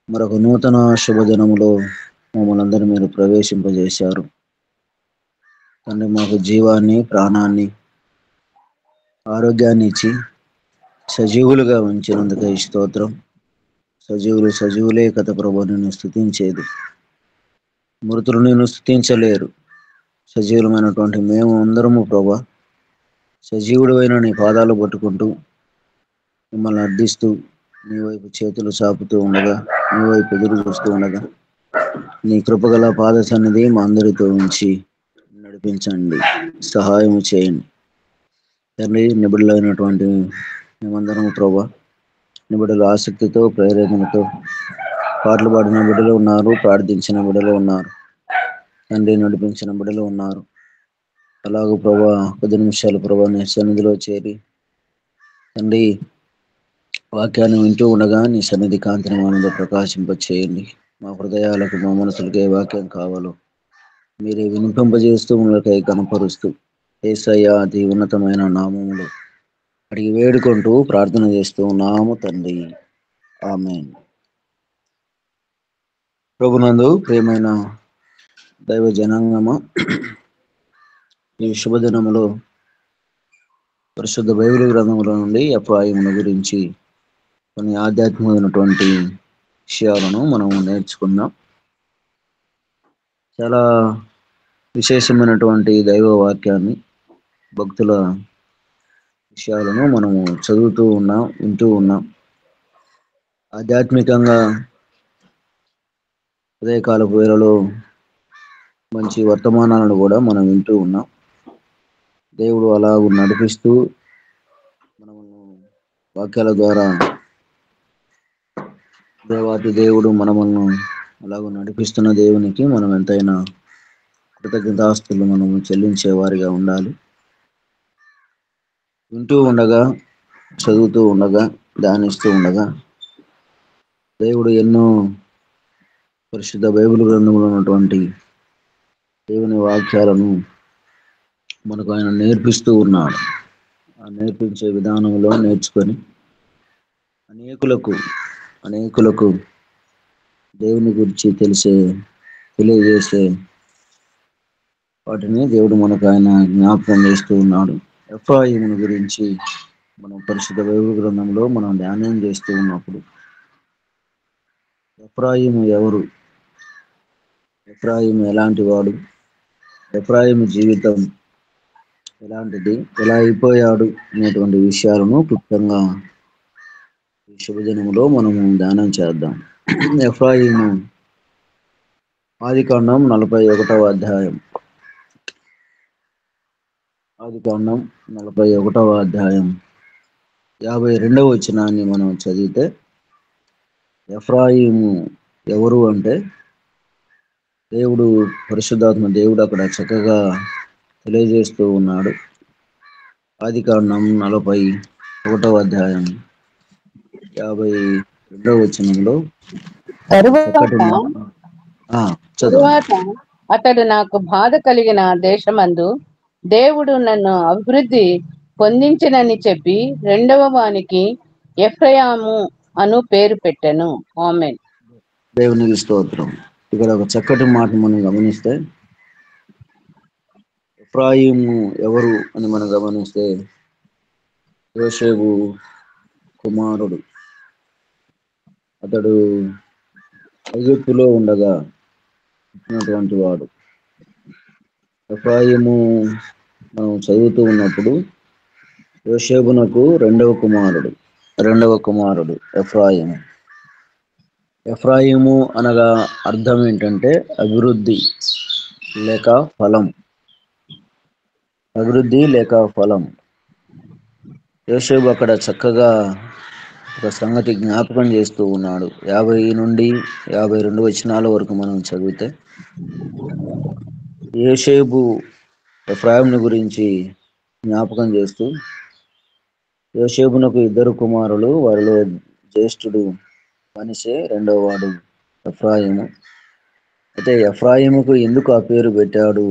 మరొక నూతన శుభదినములో మమ్మల్ని అందరూ మీరు ప్రవేశింపజేశారు. తండ్రి, మాకు జీవాన్ని, ప్రాణాన్ని, ఆరోగ్యాన్ని ఇచ్చి సజీవులుగా ఉంచినందుకై స్తోత్రం. సజీవులే కథ ప్రభు నిన్ను స్తుతించేది. మృతులు నిన్ను స్తుతించలేరు. సజీవులమైనటువంటి మేము అందరము ప్రభా సజీవుడు అయిన నీ పాదాలు పట్టుకుంటూ మిమ్మల్ని అర్థిస్తూ నీ వైపు చేతులు చాపుతూ ఉండగా, నీ వైపు ఎదురు చూస్తూ ఉండగా, నీ కృపగల పాద సన్నిధి మా అందరితో ఉంచి నడిపించండి, సహాయం చేయండి. తండ్రి, నిబిడలైనటువంటి మేమందరం ప్రభా నిబిడలు ఆసక్తితో, ప్రేరేపణతో పాటలు పాడిన బిడ్డలు ఉన్నారు, ప్రార్థించిన బిడ్డలు ఉన్నారు, తండ్రి నడిపించిన బిడ్డలు ఉన్నారు. అలాగూ ప్రభా 10 నిమిషాలు ప్రభా నీ సన్నిధిలో చేరి తండ్రి వాక్యాన్ని వింటూ ఉండగా నీ సన్నిధి కాంతిని మా మీద ప్రకాశింపచేయండి. మా హృదయాలకు, మా మనసులకే వాక్యం కావాలో మీరే వినిపింపజేస్తూ మనకై కనపరుస్తూ యేసయ్య అతి ఉన్నతమైన నామములో అడిగి వేడుకుంటూ ప్రార్థన చేస్తూ ఉన్నాము తండ్రి, ఆమేన్. ప్రభునందు ప్రియమైన దైవ జనాంగమా, ఈ శుభదినములో పరిశుద్ధ బైబిల్ గ్రంథముల నుండి ఎఫ్రాయిమును గురించి కొన్ని ఆధ్యాత్మికమైనటువంటి విషయాలను మనం నేర్చుకుందాం. చాలా విశేషమైనటువంటి దైవ వాక్యాన్ని, భక్తుల విషయాలను మనము చదువుతూ ఉన్నాం, వింటూ ఉన్నాం. ఆధ్యాత్మికంగా ఉదయకాలపు వేళలో మంచి వర్తమానాలను కూడా మనం వింటూ ఉన్నాం. దేవుడు అలాగూ నడిపిస్తూ మనము వాక్యాల ద్వారా దేవాతి దేవుడు మనము అలాగూ నడిపిస్తున్న దేవునికి మనం ఎంతైనా కృతజ్ఞతాస్తులు మనము చెల్లించే వారిగా ఉండాలి. వింటూ ఉండగా, చదువుతూ ఉండగా, ధ్యానిస్తూ ఉండగా దేవుడు ఎన్నో పరిశుద్ధ బైబిల్ గ్రంథంలో ఉన్నటువంటి దేవుని వాక్యాలను మనకు ఆయన నేర్పిస్తూ ఉన్నాడు. ఆ నేర్పించే విధానంలో నేర్చుకొని అనేకులకు దేవుని గురించి తెలియజేసే వాటిని దేవుడు మనకు ఆయన జ్ఞాపకం చేస్తూ ఉన్నాడు. ఎఫ్రాయిమును గురించి మనం పరిశుద్ధ బైబిల్ గ్రంథంలో మనం ధ్యానం చేస్తూ ఉన్నప్పుడు ఎఫ్రాయిము ఎవరు, ఎఫ్రాయిము ఎలాంటి వాడు, ఎఫ్రాయిము జీవితం ఎలాంటిది, ఎలా అయిపోయాడు అనేటువంటి విషయాలను క్లుప్తంగా ఈ శుభదినములో మనము ధ్యానం చేద్దాం. ఎఫ్రాయిము ఆదికాండం 41వ అధ్యాయం, ఆదికాండం 41వ అధ్యాయం 52వ వచనాన్ని మనం చదివితే, ఎఫ్రాయిము ఎవరు అంటే దేవుడు, పరిశుద్ధాత్మ దేవుడు అక్కడ చక్కగా తెలియజేస్తూ ఉన్నాడు. ఆదికాండం 41వ అధ్యాయం 52వ వచనంలో చక్కటి మాట. చదువు. తరువాత అతడు నాకు బాధ కలిగిన దేశమందు దేవుడు నన్ను అభివృద్ధి పొందించినని చెప్పి 2వ వానికి ఎఫ్రాయిము అను పేరు పెట్టెను. ఆమేన్. దేవునికి స్తోత్రం. ఇక్కడ ఒక చక్కటి మాట మనం గమనిస్తే, ఎఫ్రాయిము ఎవరు అని మనం గమనిస్తే యోసేపు కుమారుడు. అతడు ఐగుప్తులో ఉండగా పుట్టినటువంటి వాడు. ఎఫ్రాయిము మనం చదువుతూ ఉన్నప్పుడు యోసేపునకు రెండవ కుమారుడు ఎఫ్రాయిము. ఎఫ్రాయిము అనగా అర్థం ఏంటంటే అభివృద్ధి లేక ఫలం. అభివృద్ధి లేక ఫలం. యోసేపు అక్కడ చక్కగా ఒక సంగతి జ్ఞాపకం చేస్తూ ఉన్నాడు. 50 నుండి 52 వచనాల వరకు మనం చదివితే యోసేపు ఎఫ్రాయిమును గురించి జ్ఞాపకం చేస్తూ, యోసేపునకు 2 కుమారులు, వారిలో జ్యేష్ఠుడు మనష్షే, రెండవ వాడు ఎఫ్రాయిము. అయితే ఎఫ్రాయిముకు ఎందుకు ఆ పేరు పెట్టాడు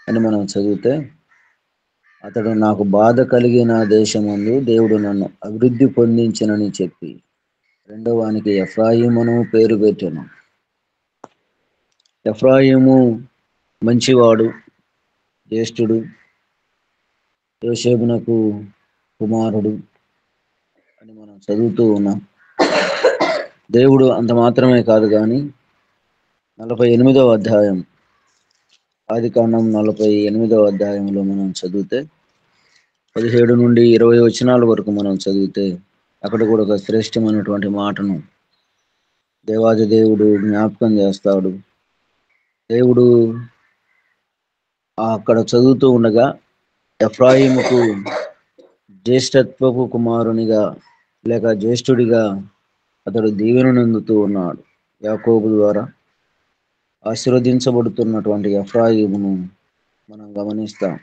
అని మనం చదివితే, అతడు నాకు బాధ కలిగిన దేశమందు దేవుడు నన్ను అభివృద్ధి పొందించినని చెప్పి రెండవానికి ఎఫ్రాయిమును పేరు పెట్టెను. ఎఫ్రాయిము మంచివాడు, జ్యేష్ఠుడు, యోసేపునకు కుమారుడు అని మనం చదువుతూ ఉన్నాం. దేవుడు అంత మాత్రమే కాదు కానీ 48వ అధ్యాయం, ఆదికాండం 48వ అధ్యాయంలో మనం చదివితే 17 నుండి 20 వచనాల వరకు మనం చదివితే అక్కడ కూడా ఒక శ్రేష్టమైనటువంటి మాటను దేవాది దేవుడు జ్ఞాపకం చేస్తాడు. దేవుడు అక్కడ చదువుతూ ఉండగా ఎఫ్రాయిముకు జ్యేష్ఠత్వపు కుమారునిగా లేక జ్యేష్ఠుడిగా అతడు దీవెనను అందుతూ ఉన్నాడు. యాకోబు ద్వారా ఆశీర్వదించబడుతున్నటువంటి ఎఫ్రాయిమును మనం గమనిస్తాం.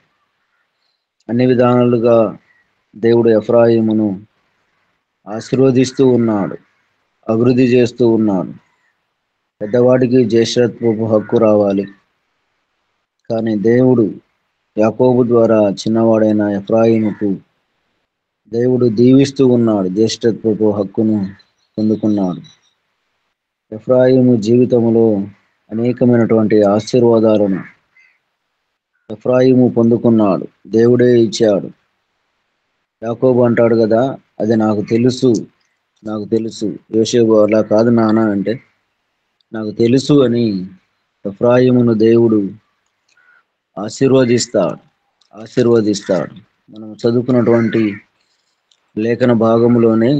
అన్ని విధానాలుగా దేవుడు ఎఫ్రాయిమును ఆశీర్వదిస్తూ ఉన్నాడు, అభివృద్ధి చేస్తూ ఉన్నాడు. పెద్దవాడికి జ్యేష్ఠత్వపు హక్కు రావాలి, కానీ దేవుడు యాకోబు ద్వారా చిన్నవాడైన ఎఫ్రాయిముకు దేవుడు దీవిస్తూ ఉన్నాడు, జ్యేష్ఠత్వపు హక్కును పొందుకున్నాడు. ఎఫ్రాయిము జీవితంలో అనేకమైనటువంటి ఆశీర్వాదాలను ఎఫ్రాయిము పొందుకున్నాడు, దేవుడే ఇచ్చాడు. యాకోబు అంటాడు కదా, అది నాకు తెలుసు, నాకు తెలుసు. యోసేపు అలా కాదు నాన్న అంటే, నాకు తెలుసు అని ఎఫ్రాయిమును దేవుడు ఆశీర్వదిస్తాడు, ఆశీర్వదిస్తాడు. మనం చదువుకున్నటువంటి లేఖన భాగంలోనే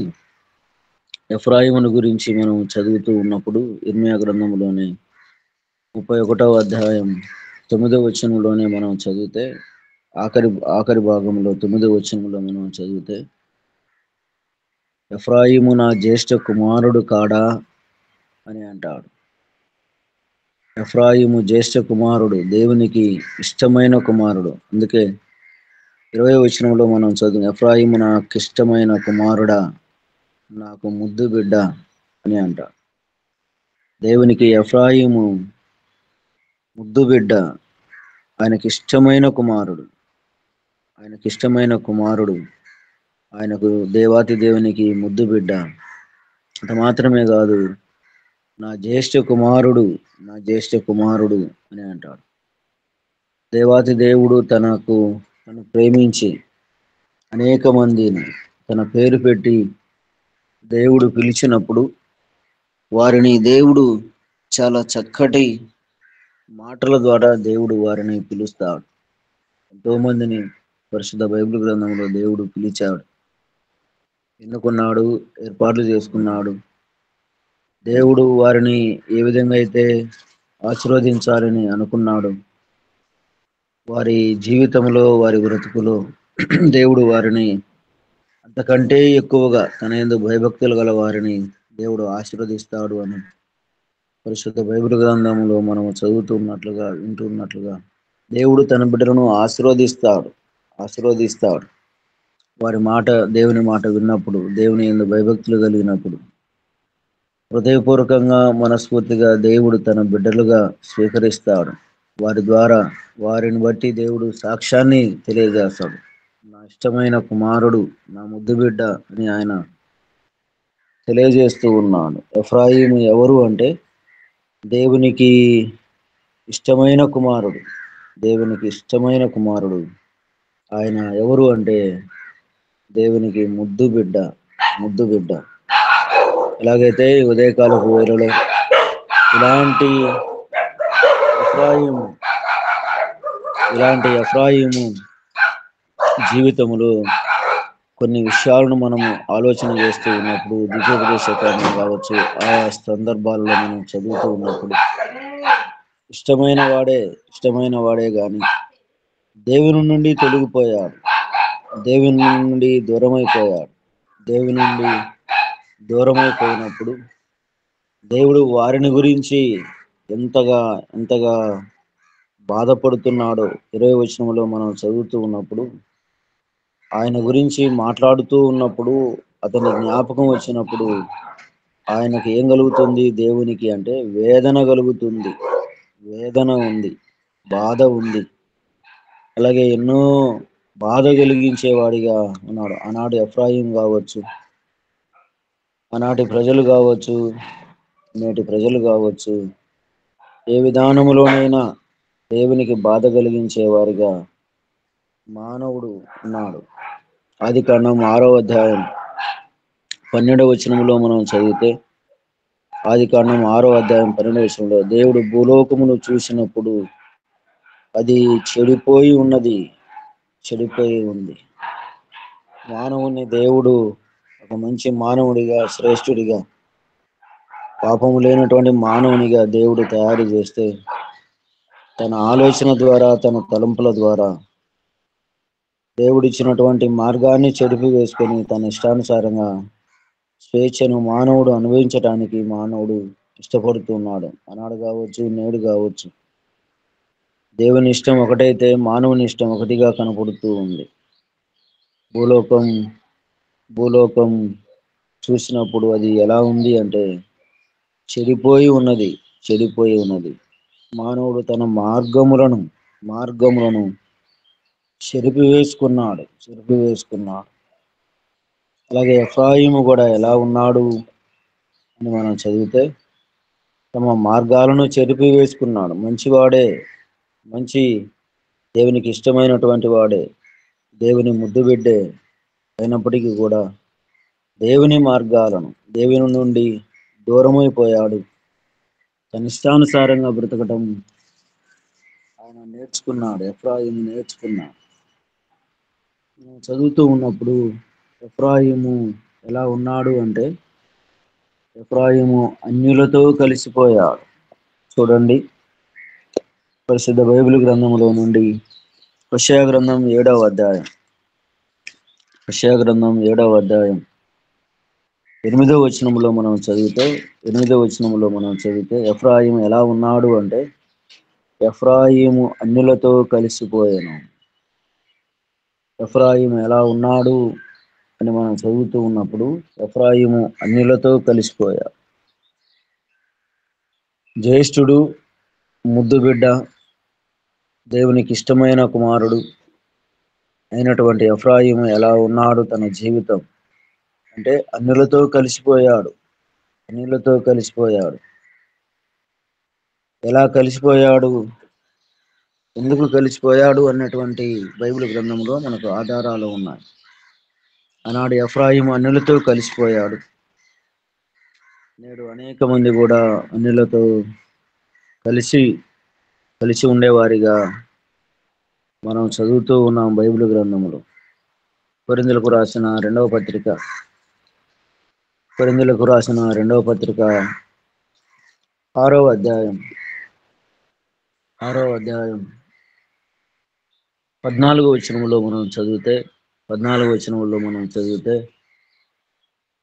ఎఫ్రాయిమును గురించి మనం చదువుతూ ఉన్నప్పుడు ఇర్మీయా గ్రంథంలోనే 31వ అధ్యాయం 9వ వచనంలోనే మనం చదివితే, ఆఖరి భాగంలో 9వ వచనంలో మనం చదివితే, ఎఫ్రాయిము నా జ్యేష్ఠ కుమారుడు కాడా అని అంటాడు. ఎఫ్రాయిము జ్యేష్ఠ కుమారుడు, దేవునికి ఇష్టమైన కుమారుడు. అందుకే 20వ వచనంలో మనం చదువు, ఎఫ్రాయిము నాకు ఇష్టమైన కుమారుడా, నాకు ముద్దు బిడ్డ అని అంటాడు. దేవునికి ఎఫ్రాయిము ముద్దు బిడ్డ, ఆయనకి ఇష్టమైన కుమారుడు, ఆయనకి ఇష్టమైన కుమారుడు, ఆయనకు దేవాతి దేవునికి ముద్దు బిడ్డ. అంత మాత్రమే కాదు, నా జ్యేష్ఠ కుమారుడు, నా జ్యేష్ఠ కుమారుడు అని అంటాడు. దేవాతి దేవుడు తనను ప్రేమించి అనేక మందిని తన పేరు పెట్టి దేవుడు పిలిచినప్పుడు వారిని దేవుడు చాలా చక్కటి మాటల ద్వారా దేవుడు వారిని పిలుస్తాడు. ఎంతో మందిని పరిశుద్ధ బైబిల్ గ్రంథంలో దేవుడు పిలిచాడు, ఎన్నుకున్నాడు, ఏర్పాట్లు చేసుకున్నాడు. దేవుడు వారిని ఏ విధంగా అయితే ఆశీర్వదించాలని అనుకున్నాడు, వారి జీవితంలో, వారి బ్రతుకులో దేవుడు వారిని అంతకంటే ఎక్కువగా తన యందు భయభక్తులు గల వారిని దేవుడు ఆశీర్వదిస్తాడు అని పరిశుద్ధ బైబిల్ గ్రంథంలో మనం చదువుతున్నట్లుగా, వింటున్నట్లుగా దేవుడు తన బిడ్డలను ఆశీర్వదిస్తాడు, ఆశీర్వదిస్తాడు. వారి మాట, దేవుని మాట విన్నప్పుడు, దేవుని యందు భయభక్తులు కలిగినప్పుడు, హృదయపూర్వకంగా మనస్ఫూర్తిగా దేవుడు తన బిడ్డలుగా స్వీకరిస్తాడు. వారి ద్వారా, వారిని బట్టి దేవుడు సాక్ష్యాన్ని తెలియజేస్తాడు. నా ఇష్టమైన కుమారుడు, నా ముద్దు బిడ్డ అని ఆయన తెలియజేస్తూ ఉన్నాడు. ఎఫ్రాయిము ఎవరు అంటే దేవునికి ఇష్టమైన కుమారుడు, దేవునికి ఇష్టమైన కుమారుడు. ఆయన ఎవరు అంటే దేవునికి ముద్దు బిడ్డ, ముద్దు బిడ్డ. ఎలాగైతే ఉదయకాలపు వేళలో ఇలాంటి ఎఫ్రాయిము జీవితంలో కొన్ని విషయాలను మనము ఆలోచన చేస్తూ ఉన్నప్పుడు, ద్వితీయోపదేశ కాండం కావచ్చు, ఆయా సందర్భాల్లో మనం చదువుతూ ఉన్నప్పుడు ఇష్టమైన వాడే గాని దేవుని నుండి తొలగిపోయాడు, దేవుని నుండి దూరమైపోయాడు. దేవుని నుండి దూరమైపోయినప్పుడు దేవుడు వారిని గురించి ఎంతగా బాధపడుతున్నాడో 20వ వచనంలో మనం చదువుతూ ఉన్నప్పుడు, ఆయన గురించి మాట్లాడుతూ ఉన్నప్పుడు, అతని జ్ఞాపకం వచ్చినప్పుడు ఆయనకి ఏం కలుగుతుంది దేవునికి అంటే వేదన కలుగుతుంది, వేదన ఉంది, బాధ ఉంది. అలాగే ఎన్నో బాధ కలిగించేవాడిగా ఉన్నాడు. ఆనాడు ఎఫ్రాయిం కావచ్చు, ఆనాటి ప్రజలు కావచ్చు, నేటి ప్రజలు కావచ్చు, ఏ విధానములోనైనా దేవునికి బాధ కలిగించే వారిగా మానవుడు ఉన్నాడు. ఆదికాండం 6వ అధ్యాయం 12వ వచనంలో మనం చదివితే, ఆదికాండం 6వ అధ్యాయం 12వ వచనంలో, దేవుడు భూలోకమును చూసినప్పుడు అది చెడిపోయి ఉన్నది, చెడిపోయి ఉంది. మానవుని దేవుడు ఒక మంచి మానవుడిగా, శ్రేష్ఠుడిగా, పాపము లేనటువంటి మానవునిగా దేవుడు తయారు చేస్తే, తన ఆలోచన ద్వారా, తన తలంపుల ద్వారా దేవుడిచ్చినటువంటి మార్గాన్ని చెడిపి వేసుకొని తన ఇష్టానుసారంగా స్వేచ్ఛను మానవుడు అనుభవించడానికి మానవుడు ఇష్టపడుతున్నాడు. ఆనాడు కావచ్చు, నేడు కావచ్చు, దేవుని ఇష్టం ఒకటైతే మానవుని ఇష్టం ఒకటిగా కనపడుతూ ఉంది. భూలోకం చూసినప్పుడు అది ఎలా ఉంది అంటే చెడిపోయి ఉన్నది, చెడిపోయి ఉన్నది. మానవుడు తన మార్గములను చెరిపివేసుకున్నాడు. అలాగే ఎఫ్రాయిము కూడా ఎలా ఉన్నాడు అని మనం చదివితే, తమ మార్గాలను చెరిపి వేసుకున్నాడు. మంచివాడే, మంచి దేవునికి ఇష్టమైనటువంటి వాడే, దేవుని ముద్దు బిడ్డే అయినప్పటికీ కూడా దేవుని మార్గాలను, దేవుని నుండి దూరమైపోయాడు. తన ఇష్టానుసారంగా బ్రతకటం ఆయన నేర్చుకున్నాడు. ఎఫ్రాయిము నేర్చుకున్నాడు. చదువుతూ ఉన్నప్పుడు ఎఫ్రాయిము ఎలా ఉన్నాడు అంటే, ఎఫ్రాయిము అన్యులతో కలిసిపోయాడు. చూడండి, పరిశుద్ధ బైబిల్ గ్రంథంలో నుండి హోషేయ గ్రంథం 7వ అధ్యాయం 8వ వచనంలో మనం చదివితే ఎఫ్రాయిము ఎలా ఉన్నాడు అంటే, ఎఫ్రాయిము అన్యులతో కలిసిపోయాను. ఎఫ్రాయిము ఎలా ఉన్నాడు అని మనం చదువుతూ ఉన్నప్పుడు, ఎఫ్రాయిము అన్యులతో కలిసిపోయాడు. జ్యేష్ఠుడు, ముద్దు బిడ్డ, దేవునికి ఇష్టమైన కుమారుడు అయినటువంటి ఎఫ్రాయిము ఎలా ఉన్నాడు తన జీవితం అంటే, అన్యులతో కలిసిపోయాడు. ఎలా కలిసిపోయాడు, ఎందుకు కలిసిపోయాడు అన్నటువంటి బైబిల్ గ్రంథంలో మనకు ఆధారాలు ఉన్నాయి. ఆనాడు ఎఫ్రాయిము అన్యులతో కలిసిపోయాడు. నేడు అనేక మంది కూడా అన్యులతో కలిసి ఉండేవారిగా మనం చదువుతూ ఉన్నాం బైబిల్ గ్రంథములో. కొరింథీయులకు రాసిన రెండవ పత్రిక 6వ అధ్యాయం 14వ వచనంలో మనం చదివితే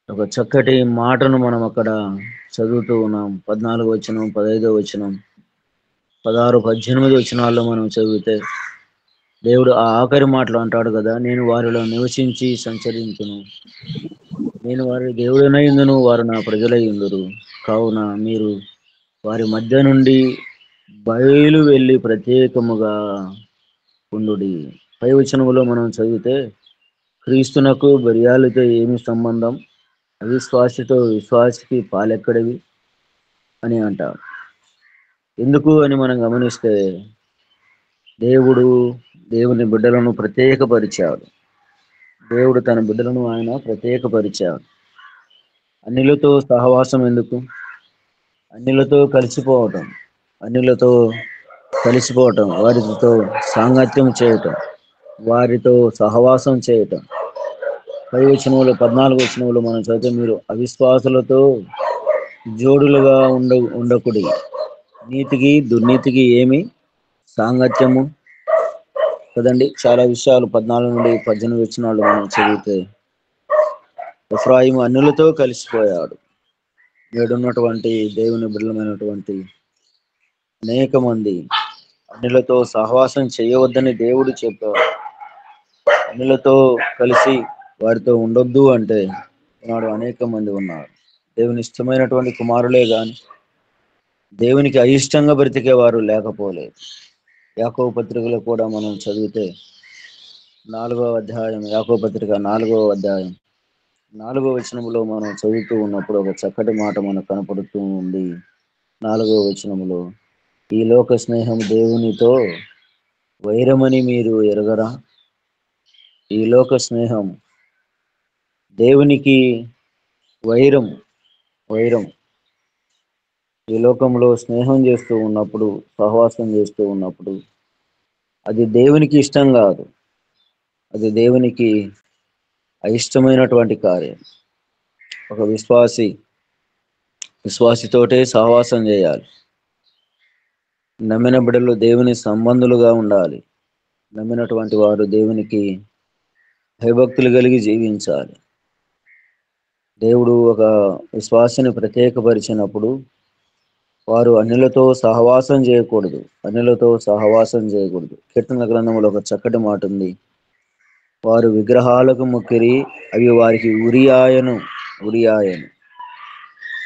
ఒక చక్కటి మాటను మనం అక్కడ చదువుతూ ఉన్నాం. 14వ వచనం, 15వ వచనం, 16, 18 వచనాల్లో మనం చదివితే దేవుడు ఆ ఆఖరి మాటలు అంటాడు కదా, నేను వారిలో నివసించి సంచరించును, నేను వారి దేవుడనై ఉందును, వారు నా ప్రజలై ఉందురు, కావున మీరు వారి మధ్య నుండి బయలు వెళ్ళి ప్రత్యేకముగా ఉండుడి. 5వ వచనంలో మనం చదివితే, క్రీస్తునకు బెర్యాలతో ఏమి సంబంధం, అవిశ్వాసితో విశ్వాసికి పాలెక్కడివి అని అంటారు. ఎందుకు అని మనం గమనిస్తే, దేవుని బిడ్డలను ప్రత్యేకపరిచాడు. దేవుడు తన బిడ్డలను ఆయన ప్రత్యేకపరిచాడు. అన్యులతో సహవాసం ఎందుకు, అన్యులతో కలిసిపోవటం, వారితో సాంగత్యం చేయటం, వారితో సహవాసం చేయటం. 14వ వచనంలో మనం చదివితే, మీరు అవిశ్వాసులతో జోడులుగా ఉండకుడి, నీతికి దుర్నీతికి ఏమి సాంగత్యము కదండి. చాలా విషయాలు 14 నుండి 18 వచనాలు మనం చదివితే, ఎఫ్రాయిము అన్యులతో కలిసిపోయాడు. నేడున్నటువంటి దేవుని బిడ్డలమైనటువంటి అనేక మంది అన్యులతో సహవాసం చేయవద్దని దేవుడు చెప్పాడు. అన్యులతో కలిసి వారితో ఉండొద్దు అంటే ఈనాడు అనేక మంది ఉన్నారు. దేవుని ఇష్టమైనటువంటి కుమారులే గాని దేవునికి అయిష్టంగా బ్రతికే వారు లేకపోలేదు. యాకోబు పత్రికలో కూడా మనం చదివితే 4వ అధ్యాయం, యాకోబు పత్రిక 4వ అధ్యాయం 4వ వచనంలో మనం చదువుతూ ఉన్నప్పుడు ఒక చక్కటి మాట మనకు కనపడుతూ ఉంది. 4వ వచనంలో, ఈ లోక స్నేహం దేవునితో వైరమని మీరు ఎరగరా? ఈ లోక స్నేహం దేవునికి వైరం. వైరం ఈ లోకంలో స్నేహం చేస్తూ ఉన్నప్పుడు, సహవాసం చేస్తూ ఉన్నప్పుడు, అది దేవునికి ఇష్టం కాదు. అది దేవునికి అయిష్టమైనటువంటి కార్యం. ఒక విశ్వాసితోటే సహవాసం చేయాలి. నమ్మిన బిడ్డలు దేవుని సంబంధులుగా ఉండాలి. నమ్మినటువంటి వారు దేవునికి భయభక్తులు కలిగి జీవించాలి. దేవుడు ఒక విశ్వాసిని ప్రత్యేకపరిచినప్పుడు వారు అన్యులతో సహవాసం చేయకూడదు. కీర్తన గ్రంథంలో ఒక చక్కటి మాట ఉంది. వారు విగ్రహాలకు మొక్కిరి, అవి వారికి ఉరియాయను.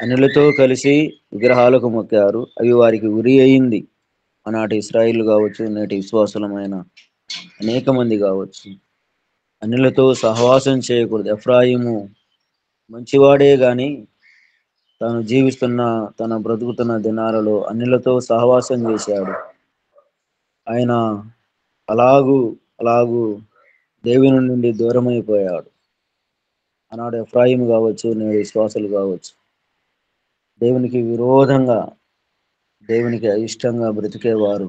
అన్యులతో కలిసి విగ్రహాలకు మొక్కారు, అవి వారికి ఉరి అయింది. ఆనాటి ఇశ్రాయేలు కావచ్చు, నేటి విశ్వాసులమైన అనేక మంది కావచ్చు, అన్యులతో సహవాసం చేయకూడదు. ఎఫ్రాయిము మంచివాడే గాని తాను జీవిస్తున్న, తన బ్రతుకుతున్న దినాలలో అన్యులతో సహవాసం చేశాడు. ఆయన అలాగూ దేవుని నుండి దూరమైపోయాడు. ఆనాడు ఎఫ్రాయిము కావచ్చు, నేడు విశ్వాసులు కావచ్చు, దేవునికి విరోధంగా, దేవునికి అయిష్టంగా బ్రతికేవారు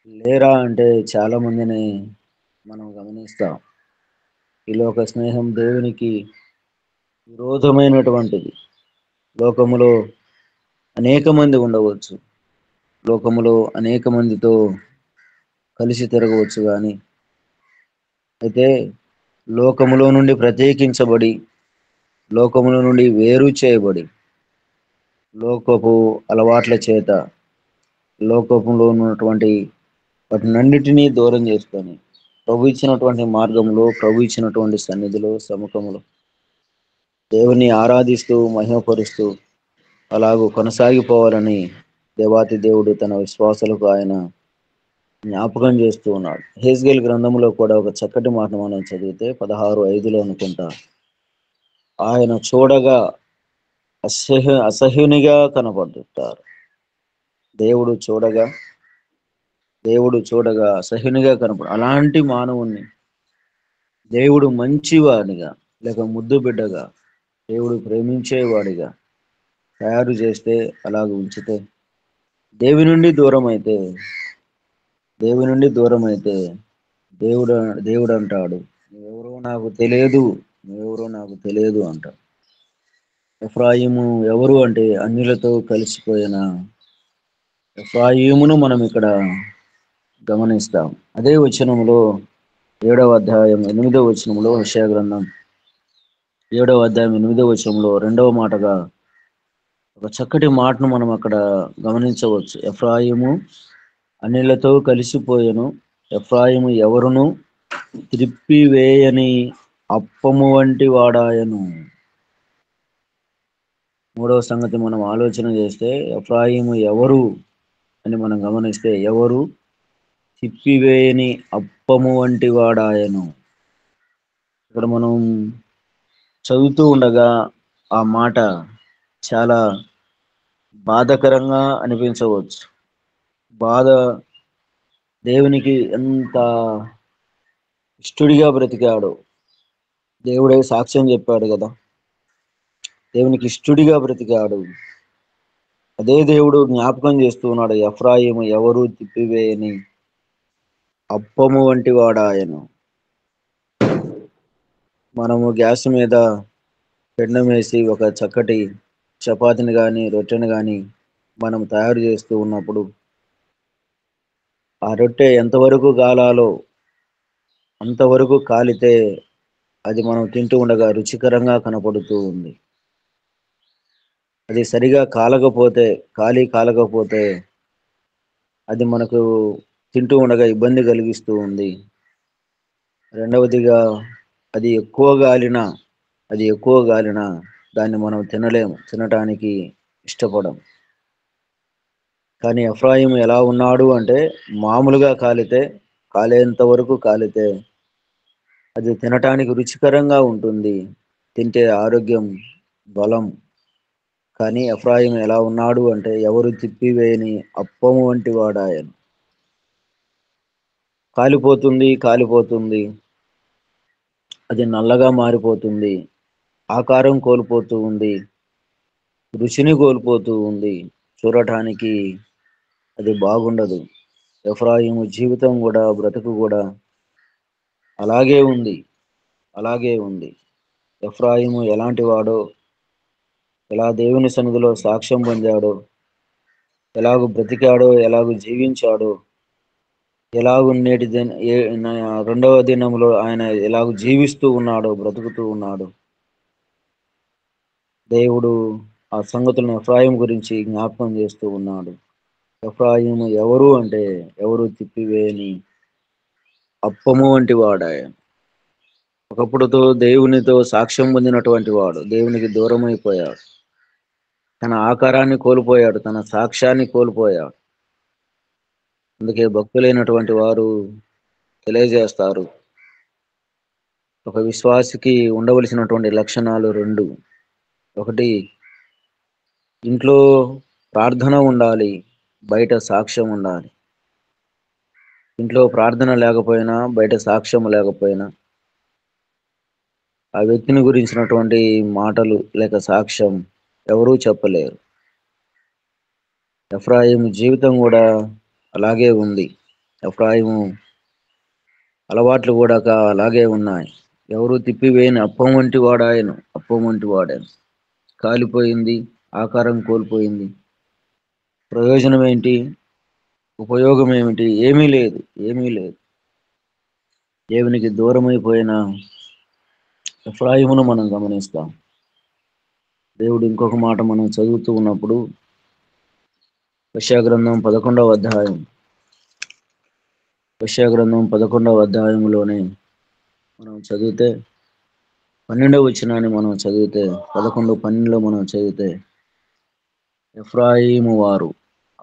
లేరా అంటే చాలా మందిని మనం గమనిస్తాం. ఈ లోక స్నేహం దేవునికి విరోధమైనటువంటిది. లోకములో అనేక మంది ఉండవచ్చు, లోకములో అనేక మందితో కలిసి తిరగవచ్చు, కానీ అయితే లోకములో నుండి ప్రత్యేకించబడి, లోకములో నుండి వేరు చేయబడి, లోకపు అలవాట్ల చేత, లోకములో ఉన్నటువంటి వాటినన్నిటినీ దూరం చేసుకొని ప్రభు ఇచ్చినటువంటి మార్గంలో, ప్రభు ఇచ్చినటువంటి సన్నిధిలో, సముఖంలో దేవుని ఆరాధిస్తూ మహిమపరుస్తూ అలాగూ కొనసాగిపోవాలని దేవాతి దేవుడు తన విశ్వాసులకు ఆయన జ్ఞాపకం చేస్తూ ఉన్నాడు. హెజ్కేలు గ్రంథంలో కూడా ఒక చక్కటి మాట మనం చదివితే 16:5 అనుకుంటా, ఆయన చూడగా అసహ్యునిగా కనపడుతారు. దేవుడు చూడగా అసహ్యునిగా కనపడు. అలాంటి మానవుణ్ణి దేవుడు మంచివాడిగా, లేక ముద్దు బిడ్డగా, దేవుడు ప్రేమించేవాడిగా తయారు చేస్తే, అలాగ ఉంచితే, దేవుని నుండి దూరం అయితే దేవుడు అంటాడు, నువ్వెవరో నాకు తెలియదు అంటాడు. ఎఫ్రాయిము ఎవరు అంటే అన్యులతో కలిసిపోయిన ఎఫ్రాయిమును మనం ఇక్కడ గమనిస్తాం. అదే వచనంలో 7వ అధ్యాయం 8వ వచనంలో, యెషయా గ్రంథం 7వ అధ్యాయం 8వ వచనంలో రెండవ మాటగా ఒక చక్కటి మాటను మనం అక్కడ గమనించవచ్చు. ఎఫ్రాయిము అన్యులతో కలిసిపోయెను, ఎఫ్రాయిము ఎవరును త్రిప్పివేయని అప్పము వంటి వాడాయను. మూడవ సంగతి మనం ఆలోచన చేస్తే, ఎఫ్రాయిము ఎవరు అని మనం గమనిస్తే, ఎవరు తిప్పివేయని అప్పము వంటి వాడాయను. ఇక్కడ మనం చదువుతూ ఉండగా ఆ మాట చాలా బాధకరంగా అనిపించవచ్చు. దేవునికి ఎంత ఇష్టుడిగా బ్రతికాడో దేవుడే సాక్ష్యం చెప్పాడు కదా, దేవునికి ఇష్టుడిగా బ్రతికాడు. అదే దేవుడు జ్ఞాపకం చేస్తూ ఉన్నాడు, ఎఫ్రాయిము ఎవరు తిప్పివేయని అప్పము వంటి వాడాయను. మనము గ్యాస్ మీద పెండం వేసి ఒక చక్కటి చపాతీని కానీ రొట్టెని కానీ మనం తయారు చేస్తూ ఉన్నప్పుడు ఆ రొట్టె ఎంతవరకు కాలాలో అంతవరకు కాలితే అది మనం తింటూ ఉండగా రుచికరంగా కనపడుతూ ఉంది. అది సరిగా కాలకపోతే అది మనకు తింటూ ఉండగా ఇబ్బంది కలిగిస్తూ ఉంది. రెండవదిగా అది ఎక్కువ గాలినా దాన్ని మనం తినటానికి ఇష్టపడం. కానీ ఎఫ్రాయిము ఎలా ఉన్నాడు అంటే, మామూలుగా కాలేంత వరకు కాలితే అది తినటానికి రుచికరంగా ఉంటుంది. తింటే ఆరోగ్యం, బలం. కానీ ఎఫ్రాయిం ఎలా ఉన్నాడు అంటే ఎవరు తిప్పివేయని అప్పము వంటి వాడాయను. కాలిపోతుంది, కాలిపోతుంది, అది నల్లగా మారిపోతుంది, ఆకారం కోల్పోతూ ఉంది, రుచిని కోల్పోతూ ఉంది, చూడటానికి అది బాగుండదు. ఎఫ్రాయిము జీవితం కూడా, బ్రతుకు కూడా అలాగే ఉంది, అలాగే ఉంది. ఎఫ్రాయిము ఎలాంటి వాడో, ఎలా దేవుని సన్నిధిలో సాక్ష్యం పొందాడో, ఎలాగూ బ్రతికాడో, ఎలాగూ జీవించాడో, ఎలాగూ రెండవ దినంలో ఆయన ఎలాగూ జీవిస్తూ ఉన్నాడో, బ్రతుకుతూ ఉన్నాడో, దేవుడు ఆ సంగతులను ఎఫ్రాయిం గురించి జ్ఞాపకం చేస్తూ ఉన్నాడు. ఎఫ్రాయిము ఎవరు అంటే ఎవరు తిప్పివేయని అప్పము వంటి వాడాయన. ఒకప్పుడుతో దేవునితో సాక్ష్యం పొందినటువంటి వాడు దేవునికి దూరం అయిపోయాడు. తన ఆకారాన్ని కోల్పోయాడు, తన సాక్ష్యాన్ని కోల్పోయాడు. అందుకే భక్తులైనటువంటి వారు తెలియజేస్తారు, ఒక విశ్వాసికి ఉండవలసినటువంటి లక్షణాలు రెండు. ఒకటి, ఇంట్లో ప్రార్థన ఉండాలి, బయట సాక్ష్యం ఉండాలి. ఇంట్లో ప్రార్థన లేకపోయినా, బయట సాక్ష్యం లేకపోయినా ఆ వ్యక్తిని గురించినటువంటి మాటలు లేక సాక్ష్యం ఎవరూ చెప్పలేరు. ఎఫ్రాయిము జీవితం కూడా అలాగే ఉంది. ఎఫ్రాయిము అలవాట్లు కూడా అలాగే ఉన్నాయి. ఎవరు తిప్పివేయని అప్పం వంటి వాడాయను, అప్పం వంటి వాడాను. కాలిపోయింది, ఆకారం కోల్పోయింది. ప్రయోజనం ఏంటి? ఉపయోగం ఏమిటి? ఏమీ లేదు, ఏమీ లేదు. దేవునికి దూరమైపోయిన ఎఫ్రాయిమును మనం గమనిస్తాం. దేవుడు ఇంకొక మాట మనం చదువుతూ ఉన్నప్పుడు యెషయా గ్రంథం 11వ అధ్యాయం, యెషయా గ్రంథం 11వ అధ్యాయంలోనే మనం చదివితే 12వ వచనాన్ని మనం చదివితే 11:12 మనం చదివితే, ఎఫ్రాయిము వారు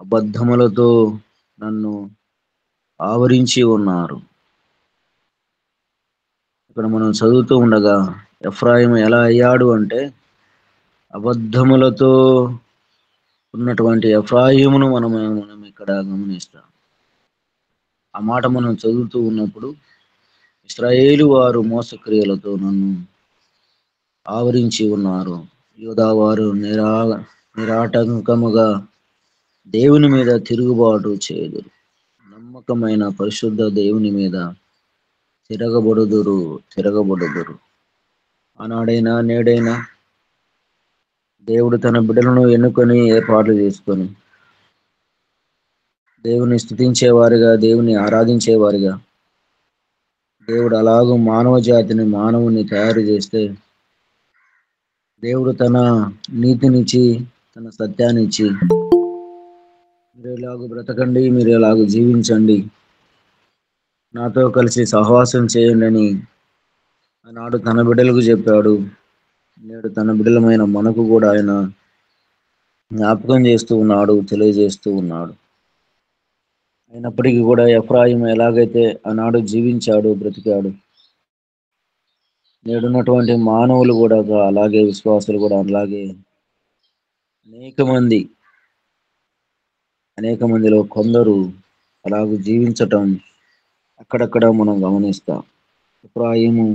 అబద్ధములతో నన్ను ఆవరించి ఉన్నారు. ఇక్కడ మనం చదువుతూ ఉండగా ఎఫ్రాయిము ఎలా అయ్యాడు అంటే అబద్ధములతో ఉన్నటువంటి ఎఫ్రాయిమును మనం ఇక్కడ గమనిస్తాం. ఆ మాట మనం చదువుతూ ఉన్నప్పుడు, ఇశ్రాయేలు వారు మోసక్రియలతో నన్ను ఆవరించి ఉన్నారు, యూదా వారు నిరాటంకముగా దేవుని మీద తిరుగుబాటు చేయుదురు, నమ్మకమైన పరిశుద్ధ దేవుని మీద తిరగబడుదురు. ఆనాడైనా నేడైనా దేవుడు తన బిడ్డలను ఎన్నుకొని ఏర్పాట్లు చేసుకొని దేవుని స్తుతించేవారిగా, దేవుని ఆరాధించేవారిగా, దేవుడు అలాగూ మానవుని తయారు చేస్తే దేవుడు తన నీతినిచ్చి, తన సత్యాన్నిచ్చి, మీరు ఎలాగూ బ్రతకండి, మీరు ఎలాగూ జీవించండి, నాతో కలిసి సహవాసం చేయండి అని ఆనాడు తన బిడ్డలకు చెప్పాడు. నేడు తన బిడ్డలమైన మనకు కూడా ఆయన జ్ఞాపకం చేస్తూ ఉన్నాడు, తెలియజేస్తూ ఉన్నాడు. అయినప్పటికీ కూడా ఎఫ్రాయిము ఎలాగైతే ఆనాడు జీవించాడు, బ్రతికాడు, నేడున్నటువంటి మానవులు కూడా అలాగే, విశ్వాసులు కూడా అలాగే అనేక మందిలో కొందరు అలాగూ జీవించటం అక్కడక్కడ మనం గమనిస్తాం. ఎఫ్రాయిము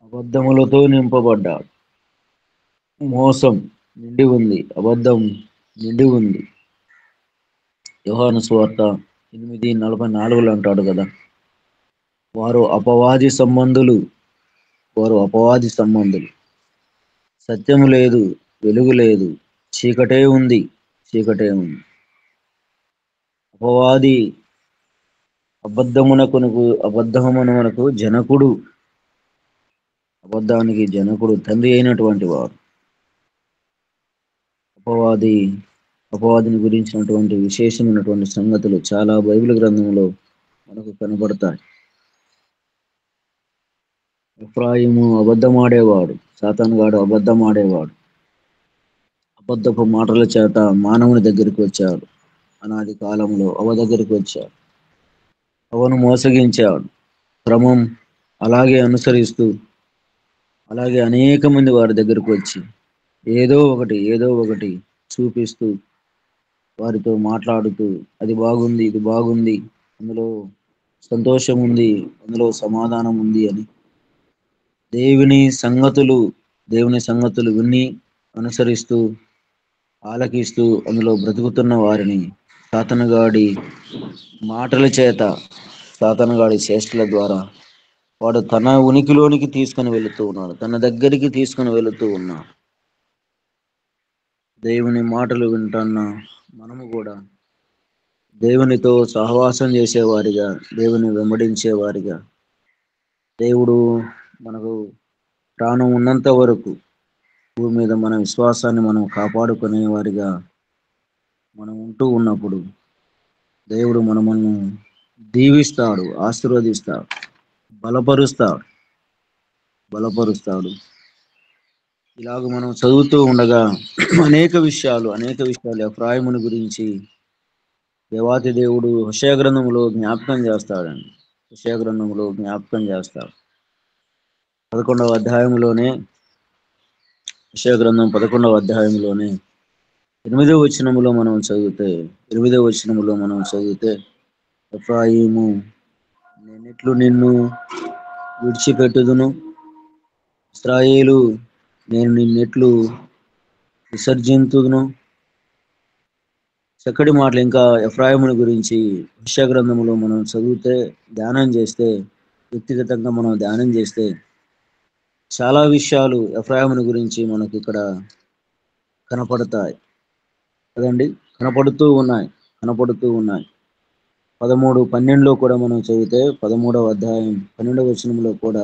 అబద్ధములతో నింపబడ్డాడు. మోసం నిండి ఉంది, అబద్ధం నిండి ఉంది. యోహాను సువార్త 8:44 అంటాడు కదా, వారు అపవాది సంబంధులు, సత్యము లేదు, వెలుగు లేదు, చీకటే ఉంది. అపవాది అబద్ధమునకు జనకుడు, అబద్ధానికి జనకుడు, తండ్రి అయినటువంటి వాడు. అపవాదిని గురించినటువంటి విశేషమైనటువంటి సంగతులు చాలా బైబిల్ గ్రంథంలో మనకు కనబడతాయి. ఎఫ్రాయిము అబద్ధమాడేవాడు, సాతానుగాడు అబద్ధమాడేవాడు. అబద్ధపు మాటల చేత మానవుని దగ్గరికి వచ్చాడు. అనాది కాలంలో దగ్గరికి వచ్చాడు, అవను మోసగించాడు. క్రమం అలాగే అనుసరిస్తూ అలాగే అనేక మంది వారి దగ్గరకు వచ్చి ఏదో ఒకటి చూపిస్తూ వారితో మాట్లాడుతూ అది బాగుంది, ఇది బాగుంది, అందులో సంతోషం ఉంది, అందులో సమాధానం ఉంది అని దేవుని సంగతులు దేవుని సంగతులు విని అనుసరిస్తూ ఆలకిస్తూ అందులో బ్రతుకుతున్న వారిని సాతనగాడి మాటల చేత, సాతనగాడి చేష్టల ద్వారా వాడు తన ఉనికిలోనికి తీసుకుని వెళుతూ ఉన్నాడు, తన దగ్గరికి తీసుకుని వెళుతూ ఉన్నాడు. దేవుని మాటలు వింటున్న మనము కూడా దేవునితో సహవాసం చేసేవారిగా, దేవుని వెంబడించేవారిగా, దేవుడు మనకు ప్రాణం ఉన్నంత వరకు భూమి మీద మన విశ్వాసాన్ని మనం కాపాడుకునే వారిగా మనం ఉంటూ ఉన్నప్పుడు దేవుడు మనల్ని దీవిస్తాడు, ఆశీర్వదిస్తాడు, బలపరుస్తాడు బలపరుస్తాడు. ఇలాగ మనం చదువుతూ ఉండగా అనేక విషయాలు ఎఫ్రాయిముని గురించి దేవాతి దేవుడు హోషేయ గ్రంథంలో జ్ఞాపకం చేస్తాడండి. హోషేయ గ్రంథంలో జ్ఞాపకం చేస్తాడు. 11వ అధ్యాయంలోనే, హోషేయ గ్రంథం 11వ అధ్యాయంలోనే 8వ వచనములో మనం చదివితే ఎఫ్రాయిము, నేనెట్లు నిన్ను విడిచిపెట్టుదును, ఇశ్రాయేలు, నేను నిన్నెట్లు విసర్జింతుదును. చక్కటి మాటలు ఇంకా ఎఫ్రాయిముని గురించి హోషేయ గ్రంథంలో మనం చదివితే, ధ్యానం చేస్తే, వ్యక్తిగతంగా మనం ధ్యానం చేస్తే చాలా విషయాలు ఎఫ్రాయిముని గురించి మనకి ఇక్కడ కనపడతాయి కదండి. కనపడుతూ ఉన్నాయి. 13:12లో కూడా మనం చదివితే, 13వ అధ్యాయం 12వ వచనంలో కూడా